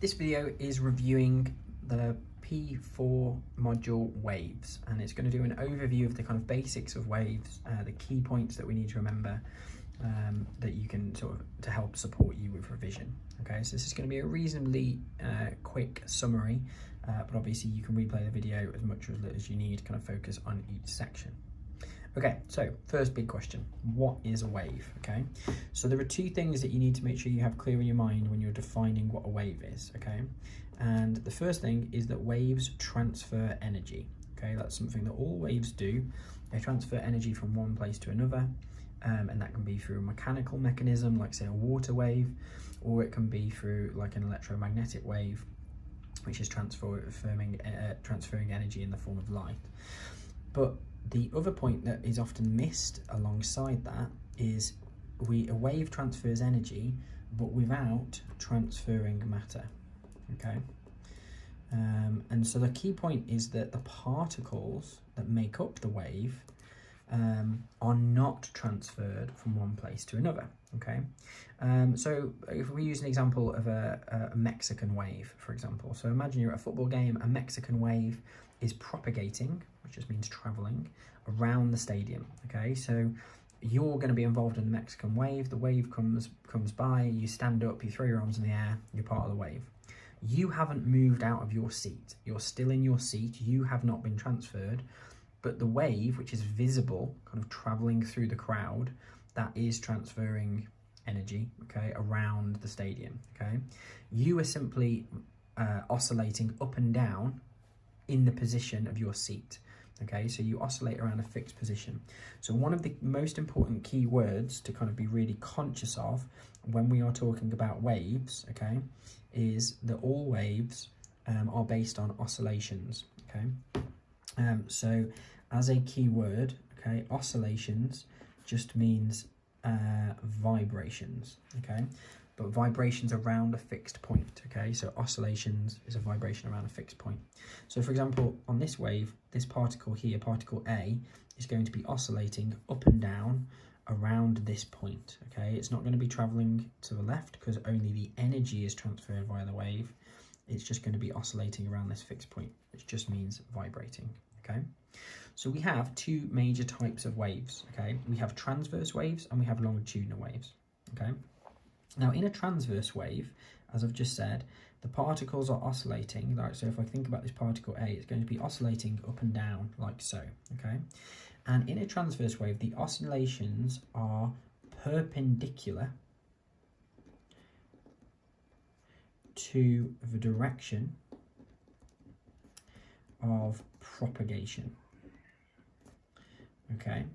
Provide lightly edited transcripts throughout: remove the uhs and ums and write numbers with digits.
This video is reviewing the P4 module waves, and it's going to do an overview of the kind of basics of waves, the key points that we need to remember that you can sort of to help support you with revision. Okay, so this is going to be a reasonably quick summary, but obviously you can replay the video as much as you need, kind of focus on each section. Okay, so first big question, what is a wave? Okay, so there are two things that you need to make sure you have clear in your mind when you're defining what a wave is, okay? And the first thing is that waves transfer energy, okay? That's something that all waves do. They transfer energy from one place to another, and that can be through a mechanical mechanism, like say a water wave, or it can be through like an electromagnetic wave, which is transferring energy in the form of light. But the other point that is often missed alongside that is a wave transfers energy, but without transferring matter, okay? And so the key point is that the particles that make up the wave are not transferred from one place to another, okay? So if we use an example of a Mexican wave, for example, so imagine you're at a football game, a Mexican wave is propagating, which just means traveling, around the stadium, okay? So you're going to be involved in the Mexican wave, the wave comes by, you stand up, you throw your arms in the air, you're part of the wave. You haven't moved out of your seat, you're still in your seat, you have not been transferred, but the wave, which is visible, kind of traveling through the crowd, that is transferring energy, okay, around the stadium, okay? You are simply oscillating up and down in the position of your seat, okay? So you oscillate around a fixed position. So one of the most important key words to kind of be really conscious of when we are talking about waves, okay, is that all waves are based on oscillations, okay? So as a key word, okay, oscillations just means vibrations, okay? But vibrations around a fixed point, okay? So oscillations is a vibration around a fixed point. So for example, on this wave, this particle here, particle A, is going to be oscillating up and down around this point, okay? It's not going to be traveling to the left because only the energy is transferred via the wave. It's just going to be oscillating around this fixed point, which just means vibrating, okay? So we have two major types of waves, okay? We have transverse waves and we have longitudinal waves, okay? Now, in a transverse wave, as I've just said, the particles are oscillating. Like, so if I think about this particle A, it's going to be oscillating up and down like so, okay? And in a transverse wave, the oscillations are perpendicular to the direction of propagation, okay?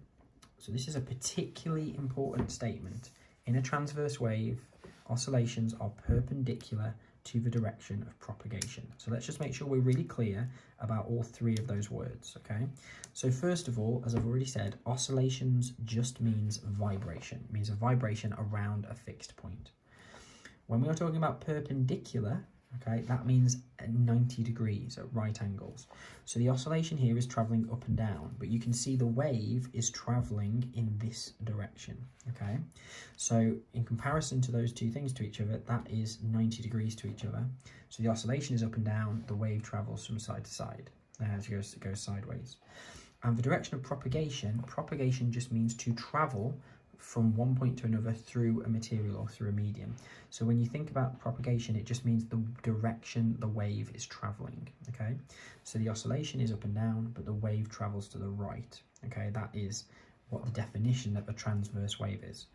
So this is a particularly important statement. In a transverse wave, oscillations are perpendicular to the direction of propagation. So let's just make sure we're really clear about all three of those words, okay? So first of all, as I've already said, oscillations just means vibration. It means a vibration around a fixed point. When we are talking about perpendicular, okay, that means at 90 degrees, at right angles. So the oscillation here is traveling up and down, but you can see the wave is traveling in this direction, okay? So in comparison to those two things to each other, that is 90 degrees to each other. So the oscillation is up and down, the wave travels from side to side, as it goes sideways. And the direction of propagation just means to travel from one point to another through a material or through a medium. So when you think about propagation, it just means the direction the wave is traveling, okay? So the oscillation is up and down, but the wave travels to the right, okay? That is what the definition of a transverse wave is.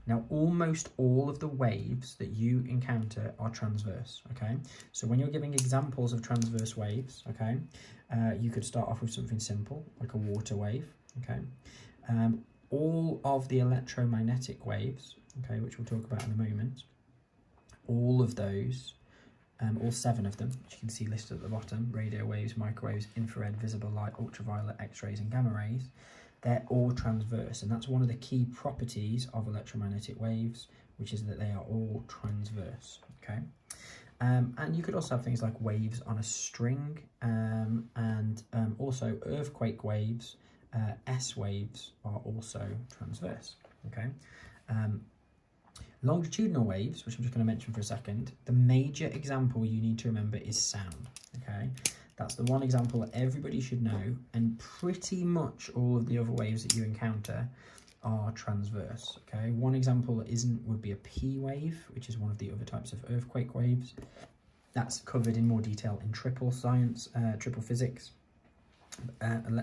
Now, almost all of the waves that you encounter are transverse, okay? So when you're giving examples of transverse waves, okay, you could start off with something simple, like a water wave, okay? All of the electromagnetic waves, okay, which we'll talk about in a moment, all of those, all 7 of them, which you can see listed at the bottom, radio waves, microwaves, infrared, visible light, ultraviolet, X-rays and gamma rays, they're all transverse, and that's one of the key properties of electromagnetic waves, which is that they are all transverse, okay? And you could also have things like waves on a string, and also earthquake waves. S waves are also transverse, okay? Longitudinal waves, which I'm just going to mention for a second, the major example you need to remember is sound, okay? That's the one example that everybody should know, and pretty much all of the other waves that you encounter are transverse, okay? One example that isn't would be a P wave, which is one of the other types of earthquake waves. That's covered in more detail in triple physics,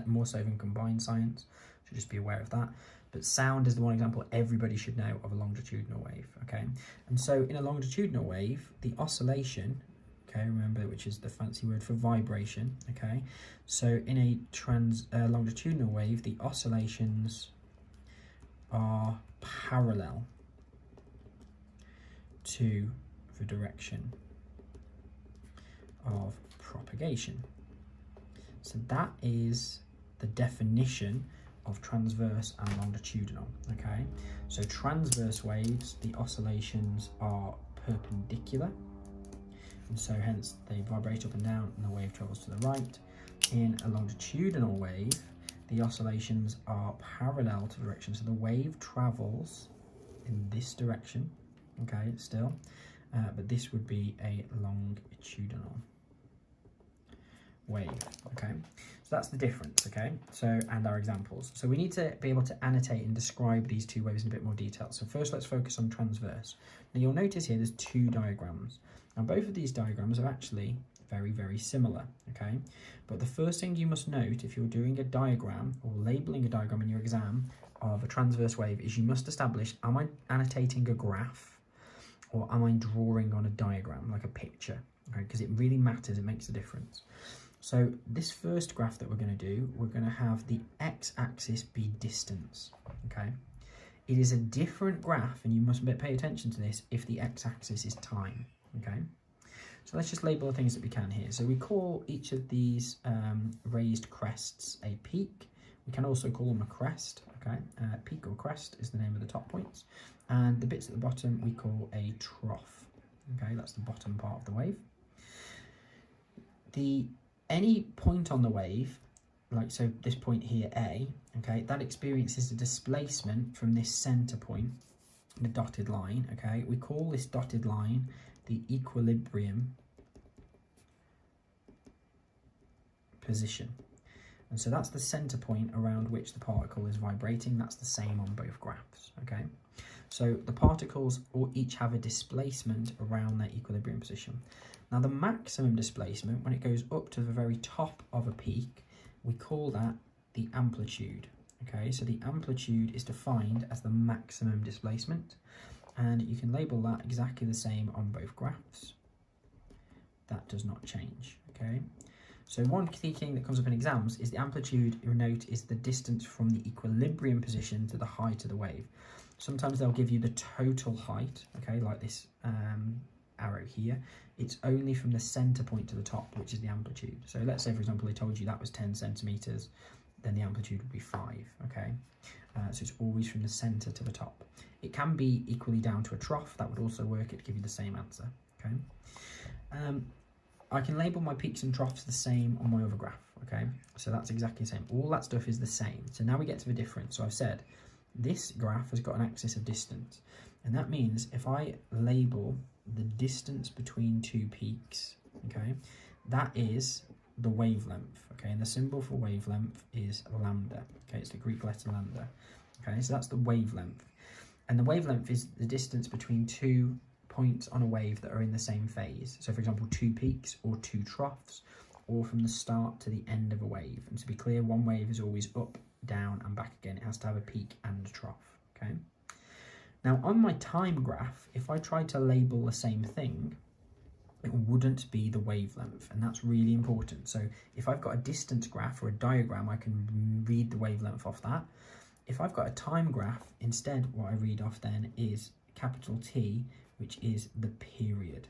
more so than combined science, so just be aware of that. But sound is the one example everybody should know of a longitudinal wave, okay? And so in a longitudinal wave, the oscillation, okay, remember, which is the fancy word for vibration, okay? So in a longitudinal wave, the oscillations are parallel to the direction of propagation. So that is the definition of transverse and longitudinal, okay? So transverse waves, the oscillations are perpendicular, and so hence they vibrate up and down and the wave travels to the right. In a longitudinal wave, the oscillations are parallel to the direction, so the wave travels in this direction, okay, still, but this would be a longitudinal wave, okay? So that's the difference, okay? So, and our examples. So we need to be able to annotate and describe these two waves in a bit more detail. So first let's focus on transverse. Now you'll notice here there's two diagrams. Now both of these diagrams are actually very, very similar, okay? But the first thing you must note if you're doing a diagram or labeling a diagram in your exam of a transverse wave is you must establish, am I annotating a graph or am I drawing on a diagram, like a picture, okay? Because it really matters, it makes a difference. So this first graph that we're going to do, we're going to have the x-axis be distance, okay? It is a different graph, and you must pay attention to this, if the x-axis is time, okay? So let's just label the things that we can here. So we call each of these raised crests a peak. We can also call them a crest, okay? Peak or crest is the name of the top points. And the bits at the bottom we call a trough, okay? That's the bottom part of the wave. Any point on the wave, like so this point here, A, okay, that experiences a displacement from this center point, the dotted line, okay? We call this dotted line the equilibrium position. And so that's the center point around which the particle is vibrating. That's the same on both graphs, okay? So the particles all each have a displacement around their equilibrium position. Now the maximum displacement, when it goes up to the very top of a peak, we call that the amplitude, okay? So the amplitude is defined as the maximum displacement, and you can label that exactly the same on both graphs. That does not change, okay? So one key thing that comes up in exams is the amplitude, you'll note, is the distance from the equilibrium position to the height of the wave. Sometimes they'll give you the total height, okay, like this arrow here. It's only from the center point to the top, which is the amplitude. So let's say, for example, they told you that was 10 centimeters, then the amplitude would be 5, okay? So it's always from the center to the top. It can be equally down to a trough. That would also work. It'd give you the same answer, okay? I can label my peaks and troughs the same on my other graph, okay? So that's exactly the same. All that stuff is the same. So now we get to the difference. So I've said this graph has got an axis of distance, and that means if I label the distance between two peaks, okay, that is the wavelength, okay, and the symbol for wavelength is lambda, okay, it's the Greek letter lambda, okay, so that's the wavelength, and the wavelength is the distance between two points on a wave that are in the same phase. So for example, two peaks or two troughs, or from the start to the end of a wave. And to be clear, one wave is always up, down and back again. It has to have a peak and a trough, okay? Now on my time graph, if I tried to label the same thing, it wouldn't be the wavelength, and that's really important. So if I've got a distance graph or a diagram, I can read the wavelength off that. If I've got a time graph, instead what I read off then is capital T, which is the period.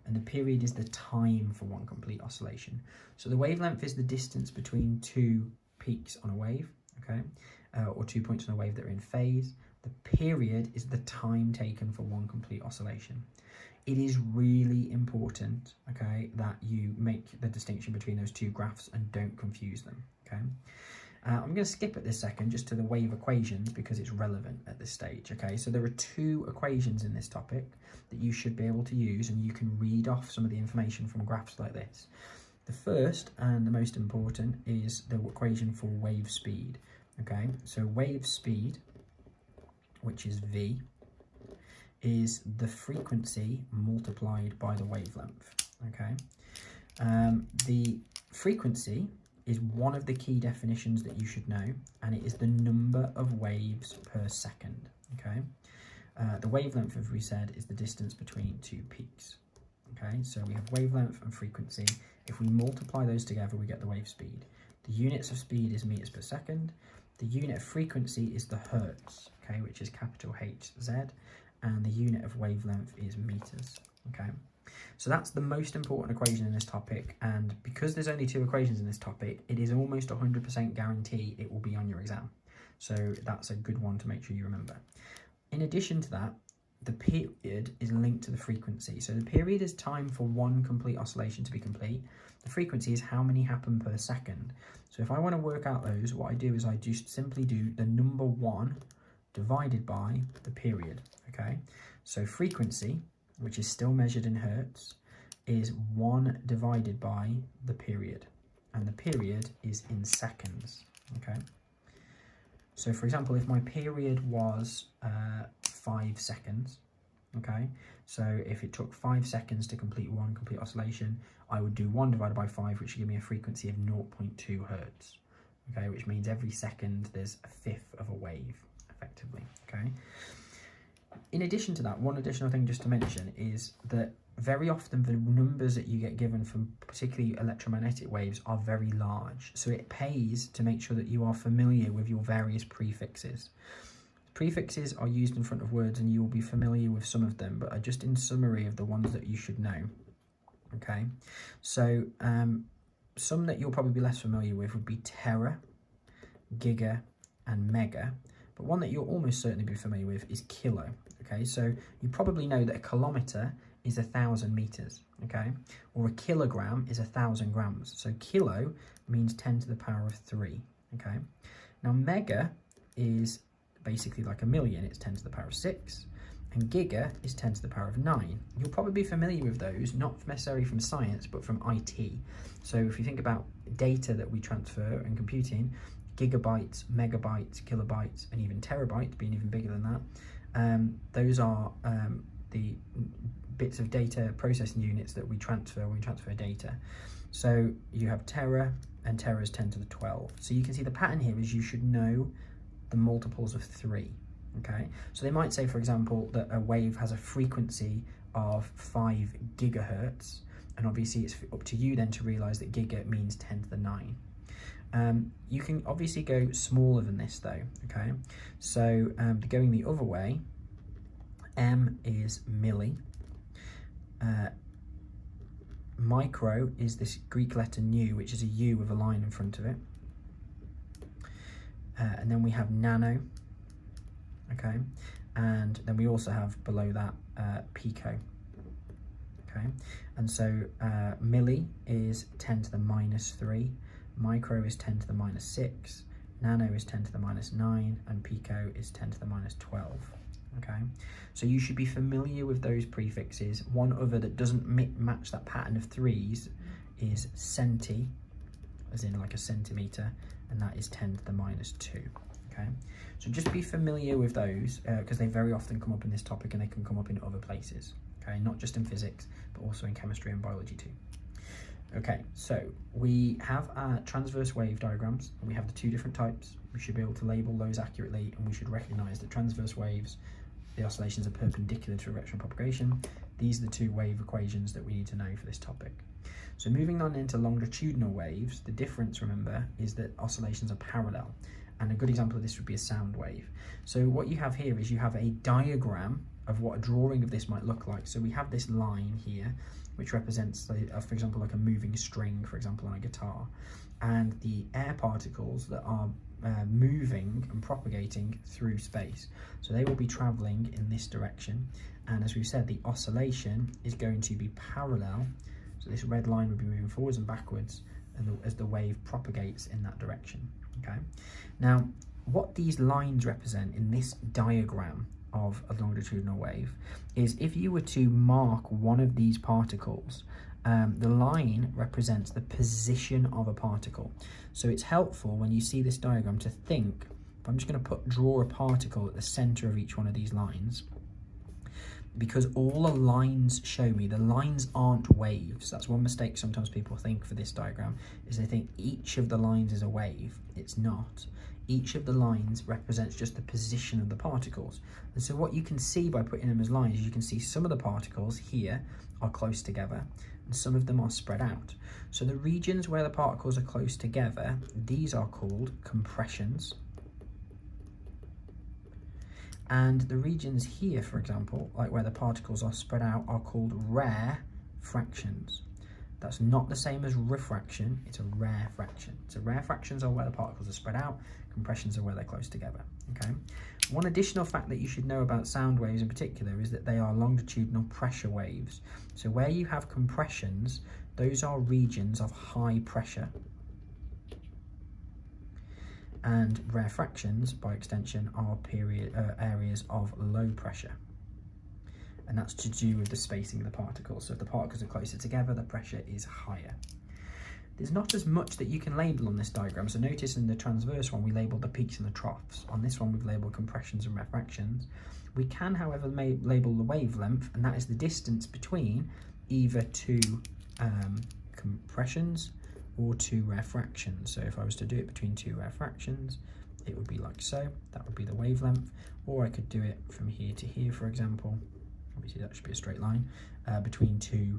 And the period is the time for one complete oscillation. So the wavelength is the distance between two peaks on a wave, okay, or 2 points on a wave that are in phase. The period is the time taken for one complete oscillation. It is really important, okay, that you make the distinction between those two graphs and don't confuse them, okay. I'm going to skip at this second just to the wave equations because it's relevant at this stage. Okay, so there are two equations in this topic that you should be able to use, and you can read off some of the information from graphs like this. The first and the most important is the equation for wave speed. Okay, so wave speed, which is v, is the frequency multiplied by the wavelength. Okay, the frequency is one of the key definitions that you should know, and it is the number of waves per second. Okay, the wavelength, as we said, is the distance between two peaks. Okay, so we have wavelength and frequency. If we multiply those together, we get the wave speed. The units of speed is meters per second. The unit of frequency is the hertz, okay, which is capital HZ, and the unit of wavelength is meters. Okay, so that's the most important equation in this topic, and because there's only two equations in this topic, it is almost 100% guarantee it will be on your exam. So that's a good one to make sure you remember. In addition to that, the period is linked to the frequency. So the period is time for one complete oscillation to be complete. The frequency is how many happen per second. So if I want to work out those, what I do is I just simply do the number 1 divided by the period. Okay, so frequency, which is still measured in hertz, is 1 divided by the period, and the period is in seconds. Okay, so for example, if my period was 5 seconds, okay, so if it took 5 seconds to complete one complete oscillation, I would do 1 divided by 5, which would give me a frequency of 0.2 hertz. Okay, which means every second there's a fifth of a wave, effectively. Okay. In addition to that, one additional thing just to mention is that very often the numbers that you get given from particularly electromagnetic waves are very large. So it pays to make sure that you are familiar with your various prefixes. Prefixes are used in front of words and you will be familiar with some of them, but are just in summary of the ones that you should know. Okay, so some that you'll probably be less familiar with would be tera, giga, and mega. But one that you'll almost certainly be familiar with is kilo. Okay, so you probably know that a kilometre is 1,000 metres, okay? Or a kilogram is 1,000 grams. So kilo means 10 to the power of 3, okay? Now mega is basically like a million, it's 10 to the power of 6. And giga is 10 to the power of 9. You'll probably be familiar with those, not necessarily from science, but from IT. So if you think about data that we transfer in computing, gigabytes, megabytes, kilobytes, and even terabytes, being even bigger than that, those are the bits of data processing units that we transfer when we transfer data. So you have tera, and tera is 10 to the 12. So you can see the pattern here is you should know the multiples of 3. Okay, so they might say, for example, that a wave has a frequency of 5 gigahertz, and obviously it's up to you then to realize that giga means 10 to the 9. You can obviously go smaller than this though, okay? So going the other way, M is milli. Micro is this Greek letter nu, which is a U with a line in front of it. And then we have nano, okay? And then we also have below that pico, okay? And so milli is 10 to the minus 3. Micro is 10 to the minus 6, nano is 10 to the minus 9, and pico is 10 to the minus 12, okay? So you should be familiar with those prefixes. One other that doesn't match that pattern of 3s is centi, as in like a centimetre, and that is 10 to the minus 2, okay? So just be familiar with those, because they very often come up in this topic and they can come up in other places, okay? Not just in physics, but also in chemistry and biology too. Okay, so we have our transverse wave diagrams, and we have the two different types. We should be able to label those accurately, and we should recognise that transverse waves, the oscillations are perpendicular to erection propagation. These are the two wave equations that we need to know for this topic. So moving on into longitudinal waves, the difference, remember, is that oscillations are parallel. And a good example of this would be a sound wave. So what you have here is you have a diagram of what a drawing of this might look like. So we have this line here, which represents, for example, like a moving string, for example, on a guitar, and the air particles that are moving and propagating through space. So they will be traveling in this direction, and as we've said, the oscillation is going to be parallel. So this red line would be moving forwards and backwards as the wave propagates in that direction. Okay, now what these lines represent in this diagram of a longitudinal wave is if you were to mark one of these particles, the line represents the position of a particle. So it's helpful when you see this diagram to think, if I'm just going to draw a particle at the center of each one of these lines, because all the lines show me, the lines aren't waves. That's one mistake sometimes people think for this diagram, is they think each of the lines is a wave. It's not. Each of the lines represents just the position of the particles. And so what you can see by putting them as lines, you can see some of the particles here are close together and some of them are spread out. So the regions where the particles are close together, these are called compressions. And the regions here, for example, like where the particles are spread out, are called rarefactions. That's not the same as refraction, it's a rarefaction. So rarefactions are where the particles are spread out, compressions are where they're close together, okay? One additional fact that you should know about sound waves in particular is that they are longitudinal pressure waves. So where you have compressions, those are regions of high pressure. And rarefactions, by extension, are areas of low pressure. And that's to do with the spacing of the particles. So if the particles are closer together, the pressure is higher. There's not as much that you can label on this diagram. So notice in the transverse one, we labelled the peaks and the troughs. On this one, we've labelled compressions and rarefactions. We can, however, label the wavelength, and that is the distance between either two compressions or two rarefactions. So if I was to do it between two rarefactions, it would be like so. That would be the wavelength. Or I could do it from here to here, for example. Obviously that should be a straight line between two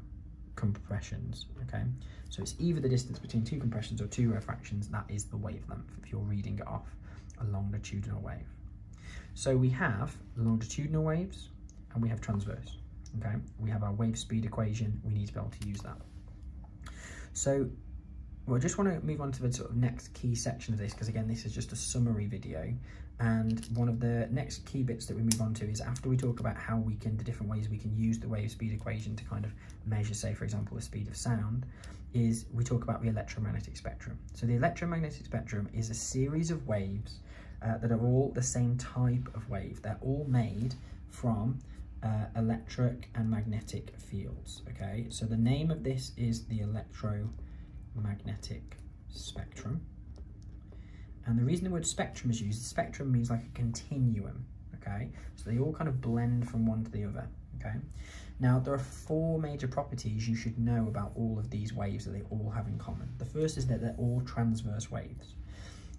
compressions, okay? So it's either the distance between two compressions or two rarefactions. That is the wavelength if you're reading it off a longitudinal wave. So we have longitudinal waves and we have transverse, okay? We have our wave speed equation. We need to be able to use that. So I just want to move on to the sort of next key section of this, because again, this is just a summary video. And one of the next key bits that we move on to is after we talk about how we can, the different ways we can use the wave speed equation to kind of measure, say, for example, the speed of sound, is we talk about the electromagnetic spectrum. So the electromagnetic spectrum is a series of waves that are all the same type of wave. They're all made from electric and magnetic fields, okay? So the name of this is the electromagnetic spectrum. And the reason the word spectrum is used, spectrum means like a continuum, okay? So they all kind of blend from one to the other, okay? Now, there are four major properties you should know about all of these waves that they all have in common. The first is that they're all transverse waves.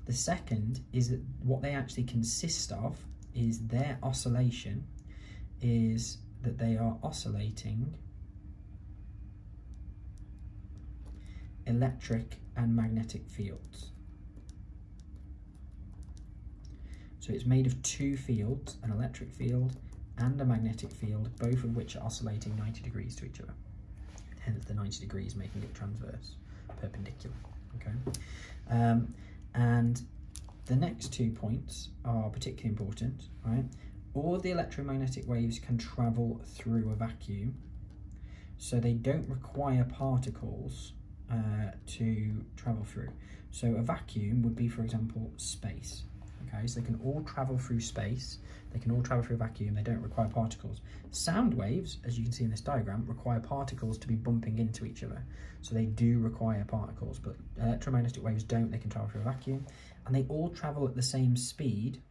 The second is that what they actually consist of is their oscillation is that they are oscillating electric and magnetic fields. So it's made of two fields, an electric field and a magnetic field, both of which are oscillating 90 degrees to each other. Hence the 90 degrees making it transverse, perpendicular, okay? And the next 2 points are particularly important, right? All the electromagnetic waves can travel through a vacuum, so they don't require particles to travel through. So a vacuum would be, for example, space. Okay, so they can all travel through space, they can all travel through a vacuum, they don't require particles. Sound waves, as you can see in this diagram, require particles to be bumping into each other. So they do require particles, but electromagnetic waves don't, they can travel through a vacuum. And they all travel at the same speed,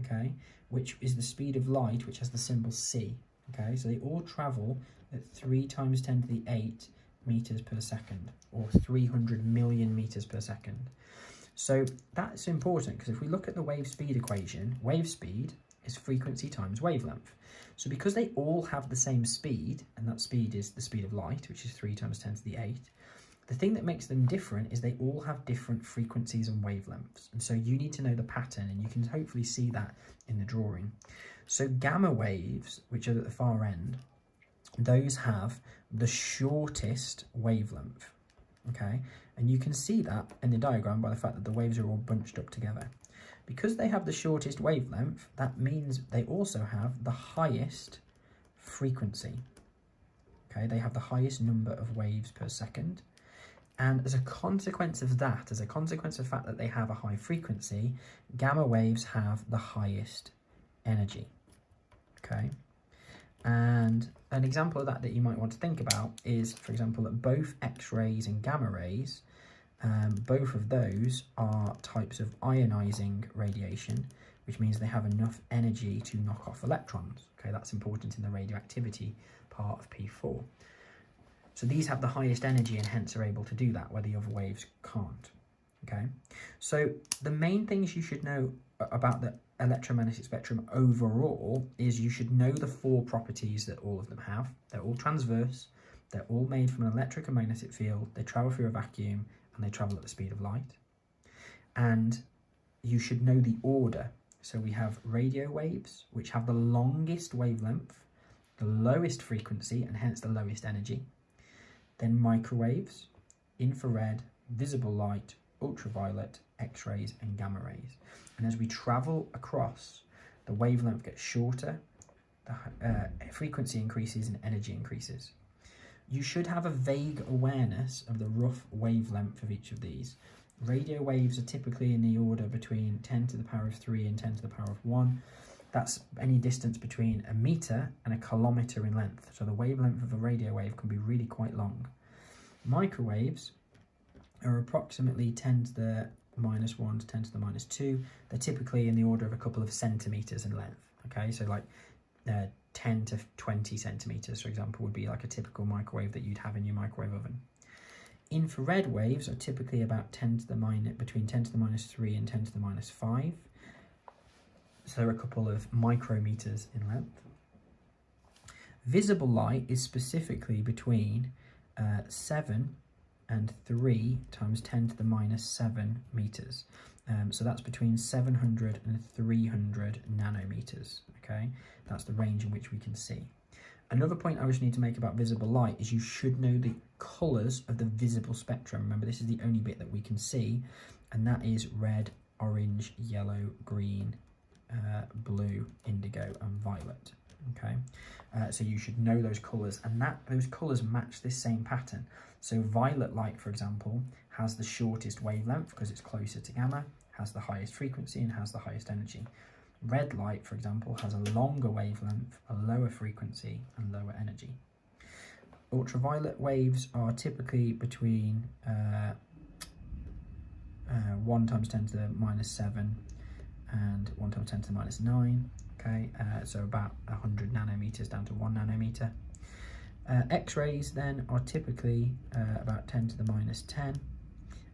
okay, which is the speed of light, which has the symbol c, okay? So they all travel at 3 × 10⁸ meters per second, or 300 million meters per second. So that's important, because if we look at the wave speed equation, wave speed is frequency times wavelength. So because they all have the same speed, and that speed is the speed of light, which is 3 × 10⁸, the thing that makes them different is they all have different frequencies and wavelengths. And so you need to know the pattern, and you can hopefully see that in the drawing. So gamma waves, which are at the far end, those have the shortest wavelength. Okay, and you can see that in the diagram by the fact that the waves are all bunched up together. Because they have the shortest wavelength, that means they also have the highest frequency. Okay, they have the highest number of waves per second, And as a consequence of that, as a consequence of the fact that they have a high frequency, gamma waves have the highest energy. Okay. And an example of that you might want to think about is, for example, that both X-rays and gamma rays, both of those are types of ionizing radiation, which means they have enough energy to knock off electrons. Okay, that's important in the radioactivity part of P4. So these have the highest energy and hence are able to do that, where the other waves can't. Okay, so the main things you should know about the electromagnetic spectrum overall is you should know the 4 properties that all of them have. They're all transverse, they're all made from an electric and magnetic field, they travel through a vacuum, and they travel at the speed of light. And you should know the order. So we have radio waves, which have the longest wavelength, the lowest frequency, and hence the lowest energy. Then microwaves, infrared, visible light, ultraviolet, X-rays, and gamma rays. And as we travel across, the wavelength gets shorter, the frequency increases, and energy increases. You should have a vague awareness of the rough wavelength of each of these. Radio waves are typically in the order between 10 to the power of 3 and 10 to the power of 1. That's any distance between a meter and a kilometre in length. So the wavelength of a radio wave can be really quite long. Microwaves are approximately 10 to the minus 1 to 10 to the minus 2. They're typically in the order of a couple of centimetres in length. Okay, so like 10 to 20 centimetres, for example, would be like a typical microwave that you'd have in your microwave oven. Infrared waves are typically about between 10 to the minus 3 and 10 to the minus 5. So they're a couple of micrometers in length. Visible light is specifically between 7 and 3 times 10 to the minus 7 meters. So that's between 700 and 300 nanometers. Okay, that's the range in which we can see. Another point I just need to make about visible light is you should know the colours of the visible spectrum. Remember, this is the only bit that we can see, and that is red, orange, yellow, green, blue, indigo, and violet. Okay, so you should know those colours, and those colours match this same pattern. So violet light, for example, has the shortest wavelength because it's closer to gamma, has the highest frequency, and has the highest energy. Red light, for example, has a longer wavelength, a lower frequency, and lower energy. Ultraviolet waves are typically between 1 times 10 to the minus 7 and 1 times 10 to the minus 9. Okay, so about 100 nanometers down to 1 nanometer. X-rays then are typically about 10 to the minus 10,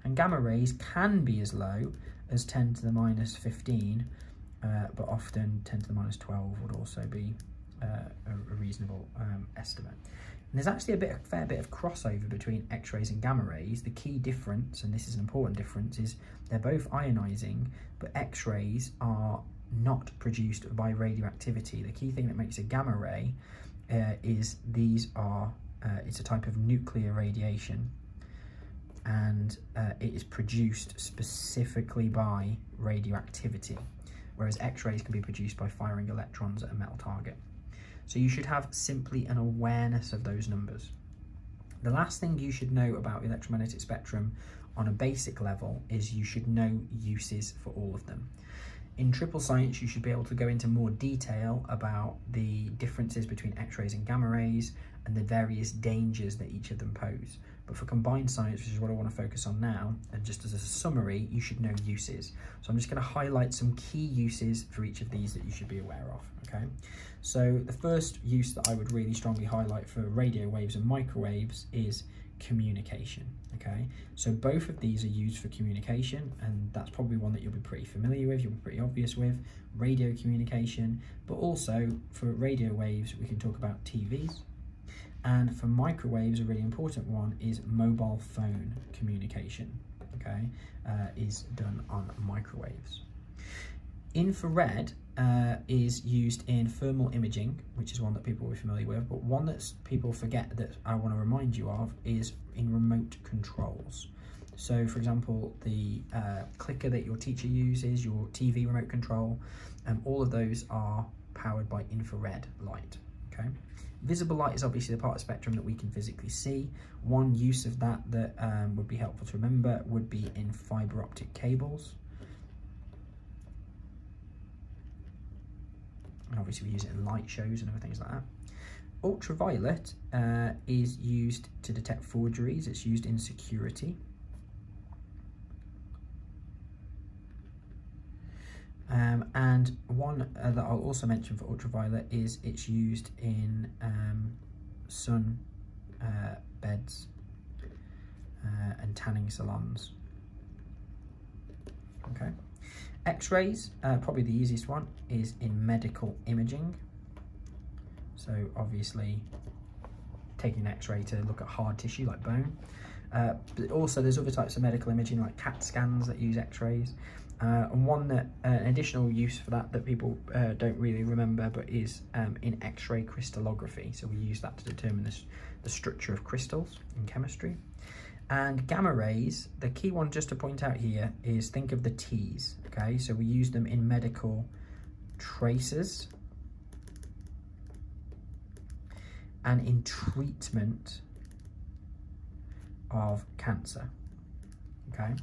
and gamma rays can be as low as 10 to the minus 15, but often 10 to the minus 12 would also be a reasonable estimate. And there's actually a fair bit of crossover between X-rays and gamma rays. The key difference, and this is an important difference, is they're both ionizing, but X-rays are not produced by radioactivity. The key thing that makes a gamma ray is it's a type of nuclear radiation, and it is produced specifically by radioactivity, whereas X-rays can be produced by firing electrons at a metal target. So you should have simply an awareness of those numbers. The last thing you should know about the electromagnetic spectrum on a basic level is you should know uses for all of them. In triple science, you should be able to go into more detail about the differences between X-rays and gamma rays and the various dangers that each of them pose. But for combined science, which is what I want to focus on now, and just as a summary, you should know uses. So I'm just going to highlight some key uses for each of these that you should be aware of, okay? So the first use that I would really strongly highlight for radio waves and microwaves is communication, okay? So both of these are used for communication, and that's probably one that you'll be pretty familiar with, you'll be pretty obvious with, radio communication, but also for radio waves, we can talk about TVs. And for microwaves, a really important one is mobile phone communication, okay, is done on microwaves. Infrared is used in thermal imaging, which is one that people will be familiar with, but one that people forget that I want to remind you of is in remote controls. So, for example, the clicker that your teacher uses, your TV remote control, all of those are powered by infrared light, okay? Visible light is obviously the part of the spectrum that we can physically see. One use of that would be helpful to remember would be in fibre optic cables. And obviously we use it in light shows and other things like that. Ultraviolet is used to detect forgeries. It's used in security. And one that I'll also mention for ultraviolet is it's used in sun beds and tanning salons. Okay. X-rays, probably the easiest one, is in medical imaging. So obviously taking an X-ray to look at hard tissue like bone. But also there's other types of medical imaging like CAT scans that use X-rays. And one that an additional use for that people don't really remember, but is in X-ray crystallography. So we use that to determine the structure of crystals in chemistry. And gamma rays, the key one just to point out here is think of the T's. Okay, so we use them in medical traces and in treatment of cancer. Okay.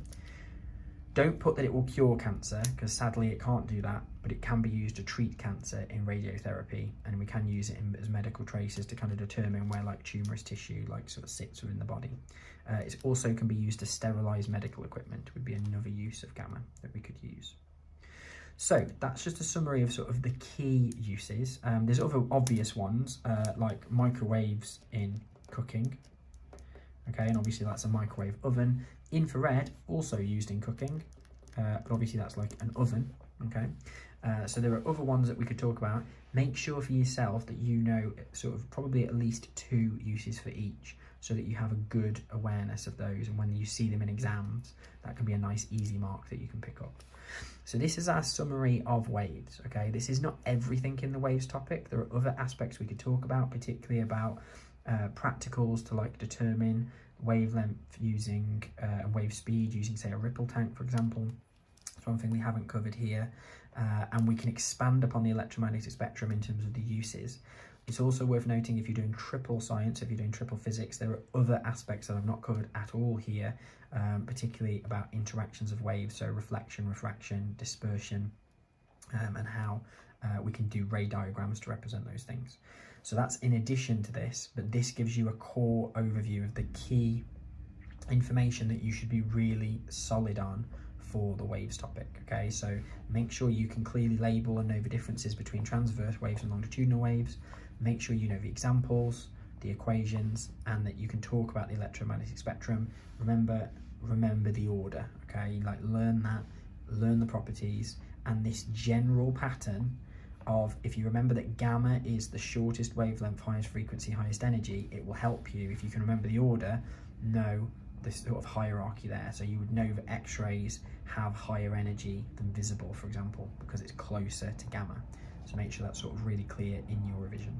Don't put that it will cure cancer, because sadly it can't do that, but it can be used to treat cancer in radiotherapy, and we can use it as medical traces to kind of determine where like tumorous tissue like sort of sits within the body. It also can be used to sterilize medical equipment, would be another use of gamma that we could use. So that's just a summary of sort of the key uses. There's other obvious ones like microwaves in cooking. Okay, and obviously that's a microwave oven. Infrared, also used in cooking, but obviously that's like an oven, okay? So there are other ones that we could talk about. Make sure for yourself that you know sort of probably at least 2 uses for each, so that you have a good awareness of those, and when you see them in exams, that can be a nice easy mark that you can pick up. So this is our summary of waves, okay? This is not everything in the waves topic. There are other aspects we could talk about, particularly about practicals to like determine wavelength using wave speed using say a ripple tank, for example. It's one thing we haven't covered here, and we can expand upon the electromagnetic spectrum in terms of the uses. It's also worth noting, if you're doing triple science, if you're doing triple physics, there are other aspects that I've not covered at all here, particularly about interactions of waves, so reflection, refraction, dispersion, and how we can do ray diagrams to represent those things. So that's in addition to this, but this gives you a core overview of the key information that you should be really solid on for the waves topic, okay? So make sure you can clearly label and know the differences between transverse waves and longitudinal waves. Make sure you know the examples, the equations, and that you can talk about the electromagnetic spectrum. Remember the order, okay? Like learn that, learn the properties, and this general pattern of, if you remember that gamma is the shortest wavelength, highest frequency, highest energy, it will help you, if you can remember the order, know this sort of hierarchy there. So you would know that X-rays have higher energy than visible, for example, because it's closer to gamma. So make sure that's sort of really clear in your revision.